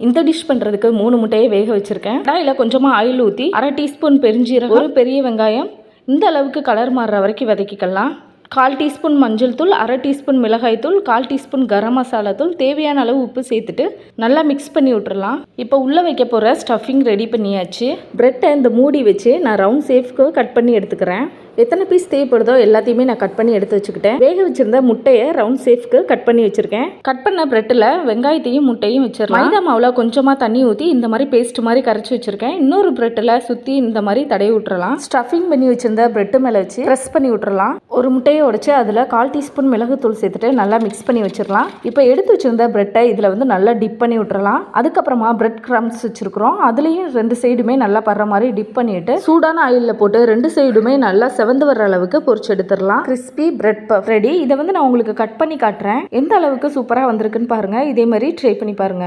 இந்த டிஷ் பண்ணுறதுக்கு 3 முட்டையை வேக வச்சுருக்கேன். கடாயில் கொஞ்சமாக ஆயில் ஊற்றி 1/2 டீஸ்பூன் பெருஞ்சீரகம், ஒரு பெரிய வெங்காயம் இந்த அளவுக்கு கலர் மாறுற வரைக்கும் வதக்கிக்கலாம். 1/4 டீஸ்பூன் மஞ்சள் தூள், 1/2 டீஸ்பூன் மிளகாய் தூள், 1/4 டீஸ்பூன் கரம் மசாலா தூள், தேவையான அளவு உப்பு சேர்த்துட்டு நல்லா மிக்ஸ் பண்ணி விட்டுறலாம். இப்போ உள்ளே வைக்க போகிற ஸ்டஃபிங் ரெடி பண்ணியாச்சு. ப்ரெட்டை இந்த மூடி வச்சு நான் ரவுண்ட் ஷேப்க்கு கட் பண்ணி எடுத்துக்கிறேன். எத்தனை பீஸ் தேவைப்படுதோ எல்லாத்தையுமே நான் கட் பண்ணி எடுத்து வச்சுக்கிட்டேன். வேக வச்சிருந்த முட்டையை ரவுண்ட் ஷேப்க்கு கட் பண்ணி வச்சிருக்கேன். கட் பண்ண பிரெட்டில் வெங்காயத்தையும் முட்டையும் வச்சிடலாம். மைதா மாவில் கொஞ்சமாக தண்ணி ஊற்றி இந்த மாதிரி பேஸ்ட் மாதிரி கரைச்சி வச்சிருக்கேன். இன்னொரு பிரெட்டில் சுற்றி இந்த மாதிரி தடவி விட்டுறலாம். ஸ்டஃபிங் பண்ணி வச்சிருந்த பிரெட்டு மேலே வச்சு ப்ரெஸ் பண்ணி விட்டுறலாம். ஒரு முட்டையை உடைச்சு அதில் 1/4 டீஸ்பூன் மிளகுத்தூள் சேர்த்துட்டு நல்லா மிக்ஸ் பண்ணி வச்சிடலாம். இப்போ எடுத்து வச்சிருந்த பிரெட்டை இதில் வந்து நல்லா டிப் பண்ணி விட்டுறலாம். அதுக்கப்புறமா பிரெட் கிரம்ஸ் வச்சிருக்கிறோம். அதுலேயும் 2 சைடுமே நல்லா படுற மாதிரி டிப் பண்ணிட்டு சூடான ஆயிலில் போட்டு 2 சைடுமே நல்லா செவந்து வர்ற அளவுக்கு பொரிச்சு எடுத்துடலாம். Crispy bread puff ready. இதை வந்து நான் உங்களுக்கு கட் பண்ணி காட்டுறேன். எந்த அளவுக்கு சூப்பராக வந்திருக்குன்னு பாருங்க. இதே மாதிரி ட்ரை பண்ணி பாருங்க.